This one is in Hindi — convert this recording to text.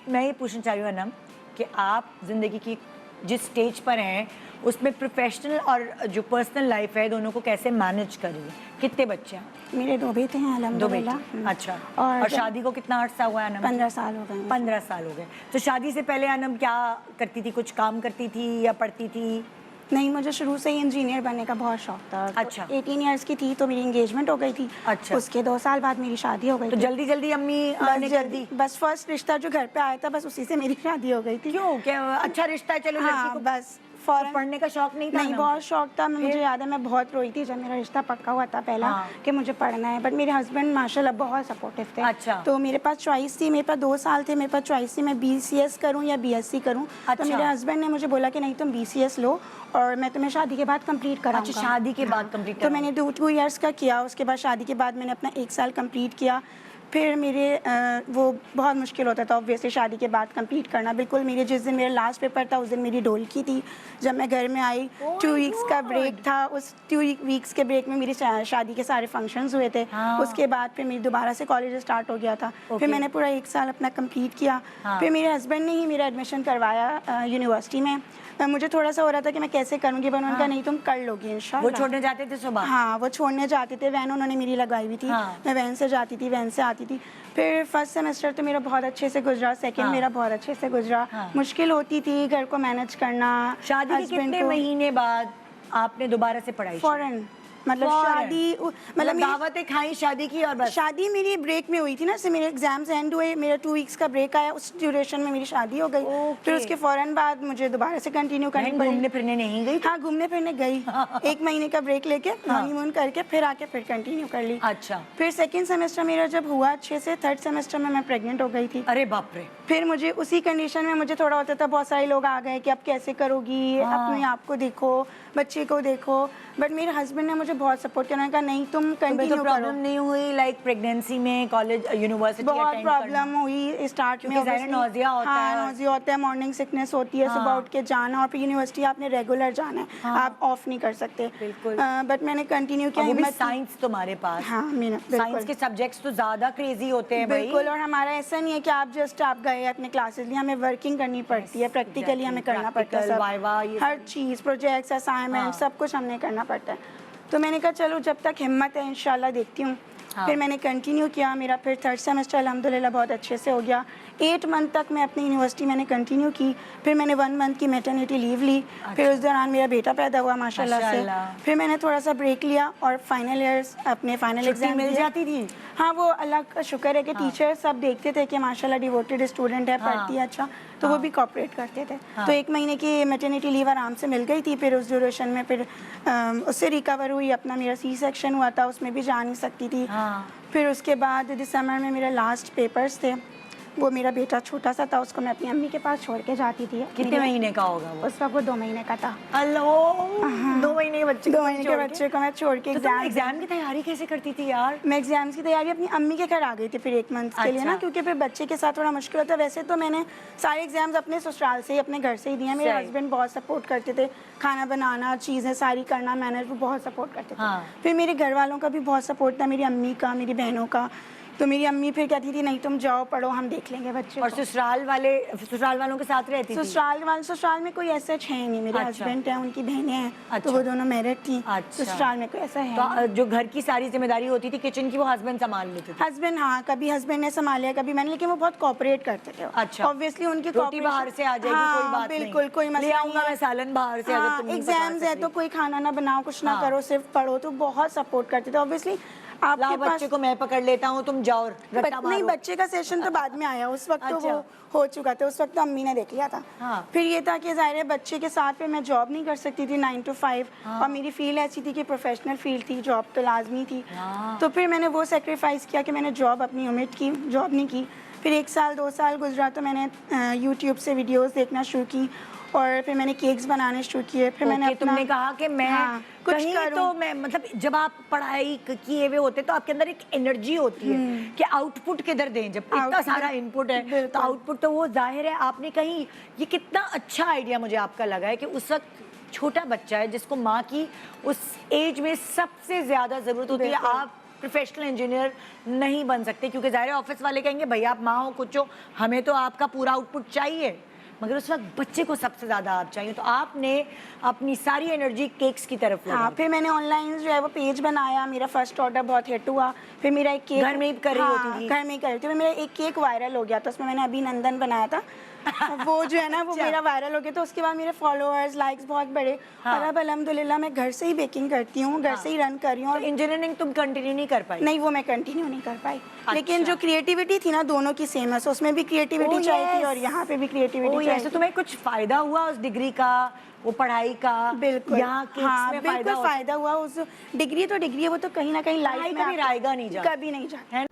मैं ये पूछना चाह रही हूँ अनम कि आप ज़िंदगी की जिस स्टेज पर हैं उसमें प्रोफेशनल और जो पर्सनल लाइफ है दोनों को कैसे मैनेज कर रही है? कितने बच्चे हैं? मेरे 2 बेटे हैं 2 अल्हम्दुलिल्लाह। बेटे। अच्छा। और और शादी को कितना अर्सा हुआ है अनम? 15 साल हो गए हैं। 15 साल हो गए। तो शादी से पहले अनम क्या करती थी? कुछ काम करती थी या पढ़ती थी? नहीं, मुझे शुरू से ही इंजीनियर बनने का बहुत शौक था। अच्छा। तो 18 इयर्स की थी तो मेरी एंगेजमेंट हो गई थी। अच्छा। उसके 2 साल बाद मेरी शादी हो गई तो थी। जल्दी जल्दी अम्मी ने कर दी? बस फर्स्ट रिश्ता जो घर पे आया था बस उसी से मेरी शादी हो गई थी। क्यों? क्या अच्छा रिश्ता है, चलो लड़की हाँ, को बस तो फौरन। पढ़ने का शौक नहीं था? नहीं, अनम? बहुत शौक था। मुझे फिर? याद है मैं बहुत रोई थी जब मेरा रिश्ता पक्का हुआ था पहला हाँ। कि मुझे पढ़ना है, बट मेरे हस्बैंड माशाल्लाह बहुत सपोर्टिव थे। अच्छा। तो मेरे पास चॉइस थी, मेरे पास 2 साल थे, मेरे पास चॉइस थी मैं BCS करूं या BSc करूं। तो अच्छा। मेरे हस्बैंड ने मुझे बोला कि नहीं तुम BCS लो और मैं तुम्हें शादी के बाद कंप्लीट कराऊंगा। अच्छा, शादी के बाद कंप्लीट तो मैंने 2 इयर्स का किया। उसके बाद शादी के बाद मैंने अपना 1 साल कंप्लीट किया। फिर मेरे वो बहुत मुश्किल होता था ऑब्वियसली शादी के बाद कंप्लीट करना। बिल्कुल मेरे जिस दिन मेरा लास्ट पेपर था उस दिन मेरी डोल की थी। जब मैं घर में आई 2 वीक्स का ब्रेक था। उस 2 वीक्स के ब्रेक में मेरी शादी के सारे फंक्शंस हुए थे। हाँ। उसके बाद फिर मेरी दोबारा से कॉलेज स्टार्ट हो गया था। ओके। फिर मैंने पूरा 1 साल अपना कंप्लीट किया। हाँ। फिर मेरे हस्बैंड ने ही मेरा एडमिशन करवाया यूनिवर्सिटी में। मुझे थोड़ा सा हो रहा था कि मैं कैसे करूँगी, पर उन्होंने कहा नहीं तुम कर लोगी इंशाल्लाह। वो छोड़ने जाते थे सुबह? हाँ, वो छोड़ने जाते थे। वैन उन्होंने मेरी लगवाई हुई थी। हाँ। मैं वैन से जाती थी, वैन से आती थी। फिर फर्स्ट सेमेस्टर तो मेरा बहुत अच्छे से गुजरा, सेकंड हाँ। मेरा बहुत अच्छे से गुजरा। हाँ। मुश्किल होती थी घर को मैनेज करना। शादी के हस्बैंड कितने को महीने बाद आपने दोबारा से पढ़ाई शुरू? फौरन मतलब फौरन? शादी मतलब मेरी दावतें खाई, शादी की और बस? शादी मेरी ब्रेक में हुई थी ना, से मेरे एग्जाम्स एंड हुए, मेरा 2 वीक्स का ब्रेक आया, उस ड्यूरेशन में मेरी शादी हो गई। ओके। फिर उसके फौरन बाद मुझे दोबारा से कंटिन्यू करनी बहन पड़ी। घूमने फिरने नहीं गई? हाँ, घूमने फिरने गई। 1 महीने का ब्रेक लेके हनीमून करके फिर आके फिर कंटिन्यू कर ली। अच्छा। फिर सेकंड सेमेस्टर मेरा जब हुआ अच्छे से, थर्ड सेमेस्टर में मैं प्रेग्नेंट हो गई थी। अरे बाप रे। फिर मुझे उसी कंडीशन में मुझे थोड़ा होता था, बहुत सारे लोग आ गए कि अब कैसे करोगी, अपने आप को देखो, बच्चे को देखो। बट मेरे हस्बैंड ने मुझे बहुत सपोर्ट किया। उन्होंने कहा नहीं तुम कंटिन्यू करो। प्रॉब्लम नहीं हुई लाइक प्रेगनेंसी में, कॉलेज यूनिवर्सिटी बहुत अटेंड करना? प्रॉब्लम हुई स्टार्ट में। क्योंकि ज़ाहिर है नौजिया होता है। हाँ, नौजिया होता है, मॉर्निंग सिकनेस होती है, सुबह उठ के जाना, और फिर यूनिवर्सिटी आपने रेगुलर जाना है। आप ऑफ नहीं कर सकते। बिल्कुल। बट मैंने कंटिन्यू किया। वो भी हिम्मत की। साइंस तुम्हारे पास? हाँ, मैंने साइंस के सब्जेक्ट्स तो ज़्यादा क्रेजी होते हैं भाई। बिल्कुल। और हमारा ऐसा नहीं है कि आप जस्ट आप गए अपने क्लासेस लिए, हमें वर्किंग करनी पड़ती है, प्रैक्टिकली हमें करना पड़ता है सब, हर चीज़, प्रोजेक्ट्स, असाइनमेंट, सब कुछ हमने करना पड़ता है। तो मैंने कहा चलो जब तक हिम्मत है इंशाल्लाह देखती हूँ। फिर मैंने कंटिन्यू किया। मेरा फिर थर्ड सेमेस्टर अल्हम्दुलिल्लाह बहुत अच्छे से हो गया। 8 मंथ तक मैं अपनी यूनिवर्सिटी मैंने कंटिन्यू की। फिर मैंने 1 मंथ की मैटरनिटी लीव ली। फिर उस दौरान मेरा बेटा पैदा हुआ माशाल्लाह से। फिर मैंने थोड़ा सा ब्रेक लिया और फाइनल ईयर्स अपने फाइनल एग्जाम मिल जाती थी? हाँ, वो अल्लाह का शुक्र है कि टीचर सब देखते थे कि माशाल्लाह डिवोटेड स्टूडेंट है, पढ़ती है अच्छा, तो वो भी कोऑपरेट करते थे। तो 1 महीने की मैटरनिटी लीव आराम से मिल गई थी। फिर उस ड्यूरेशन में फिर उससे रिकवर हुई। अपना मेरा C-सेक्शन हुआ था, उसमें भी जा नहीं सकती थी। फिर उसके बाद दिसंबर में मेरे लास्ट पेपर्स थे। वो मेरा बेटा छोटा सा था, उसको मैं अपनी अम्मी के पास छोड़ के जाती थी। कितने महीने का होगा वो? उस वक्त वो 2 महीने का था। हेलो, 2 महीने के बच्चे 2 महीने के बच्चे को मैं छोड़ के एग्जाम की तैयारी कैसे करती थी यार? मैं एग्जाम्स की तैयारी अपनी अम्मी के घर आ गई थी फिर 1 मंथ के लिए ना, क्योंकि फिर बच्चे के साथ थोड़ा मुश्किल होता है। वैसे तो मैंने सारे एग्जाम्स अपने ससुराल से ही, अपने घर से ही दिए। मेरे हस्बैंड बहुत सपोर्ट करते थे, खाना बनाना, चीज़ें सारी करना, मैनेज, वो बहुत सपोर्ट करते थे। फिर मेरे घर वालों का भी बहुत सपोर्ट था, मेरी अम्मी का, मेरी बहनों का। तो मेरी अम्मी फिर कहती थी नहीं तुम जाओ पढ़ो, हम देख लेंगे बच्चे। और ससुराल वालों के साथ रहती थी? ससुराल में कोई ऐसा है नहीं। मेरे हस्बैंड हैं, उनकी बहनें हैं, तो वो दोनों मैरिड थी। ससुराल में कोई ऐसा है तो जो घर की सारी जिम्मेदारी होती थी किचन की, वो हस्बैंड संभाल लेते थे? हस्बैंड, हाँ, कभी हस्बैंड ने संभाला, कभी मैंने, लेकिन वो बहुत कोऑपरेट करते थे। अच्छा। ऑब्वियसली उनकी रोटी बाहर से आ जाएगी, कोई बात नहीं, बिल्कुल कोई मसला ले आऊंगा मैं सालन बाहर से, अगर तुम एग्जाम्स है तो कोई खाना ना बनाओ, कुछ ना करो, सिर्फ पढ़ो। तो बहुत सपोर्ट करते थे। ऑब्वियसली आपके पास बच्चे को मैं पकड़ लेता हूँ, तुम जाओ रट्टा मारो। नहीं, बच्चे का सेशन तो बाद में आया, उस वक्त तो वो हो चुका था, उस वक्त तो अम्मी ने देख लिया था। फिर ये था कि ज़ाहिर है बच्चे के साथ फिर मैं जॉब नहीं कर सकती थी 9 to 5, और मेरी फील्ड ऐसी थी कि प्रोफेशनल फील्ड थी, जॉब तो लाजमी थी। तो फिर मैंने वो सेक्रीफाइस किया कि मैंने जॉब अपनी उम्मीद की, जॉब नहीं की। फिर 1 साल 2 साल गुजरा तो मैंने यूट्यूब से वीडियोस देखना शुरू की, और फिर मैंने केक्स बनाने शुरू किए। फिर मैंने तुमने कहा कि मैं कुछ कहीं करूं। तो मैं, मतलब जब आप पढ़ाई किए हुए होते तो आपके अंदर एक एनर्जी होती है कि आउटपुट किधर दें। जब इतना सारा इनपुट है तो आउटपुट तो वो जाहिर है आपने कहीं, ये कितना अच्छा आइडिया मुझे आपका लगा है कि उस वक्त छोटा बच्चा है जिसको माँ की उस एज में सबसे ज्यादा जरूरत होती है, आप प्रोफेशनल इंजीनियर नहीं बन सकते, क्योंकि ज़ाहिर है ऑफिस वाले कहेंगे भैया आप माँ हो कुछ हो, हमें तो आपका पूरा आउटपुट चाहिए, मगर उस वक्त बच्चे को सबसे ज़्यादा आप चाहिए। तो आपने अपनी सारी एनर्जी केक्स की तरफ लगा हाँ, फिर मैंने ऑनलाइन जो है वो पेज बनाया, मेरा फर्स्ट ऑर्डर बहुत हिट हुआ। फिर मेरा एक केक घर में ही कर रही होती थी? घर में ही कर रही थी। फिर मेरा एक केक वायरल हो गया था, उसमें मैंने अभिनंदन बनाया था वो जो है ना वो अच्छा। मेरा वायरल हो गया। तो उसके बाद मेरे फॉलोअर्स लाइक्स बहुत बढ़े। हाँ। और अब अल्हम्दुलिल्लाह मैं घर से ही बेकिंग करती हूँ, घर से ही रन कर रही हूँ। और इंजीनियरिंग तुम कंटिन्यू नहीं कर पाई? नहीं, वो मैं कंटिन्यू नहीं कर पाई। अच्छा। लेकिन जो क्रिएटिविटी थी ना दोनों की सेम है, so उसमें भी क्रिएटिविटी Oh, चाहिए थी yes. और यहाँ पे भी क्रिएटिविटी ओह चाहिए यस, तो थी। तुम्हें कुछ फायदा हुआ उस डिग्री का, वो पढ़ाई का? बिल्कुल, यहाँ केक्स हाँ, में बिल्कुल फायदा फायदा हुआ। उस डिग्री तो डिग्री है, वो तो कहीं ना कहीं पढ़ाई लाइफ में कभी रायगा नहीं जाता। कभी नहीं जाता है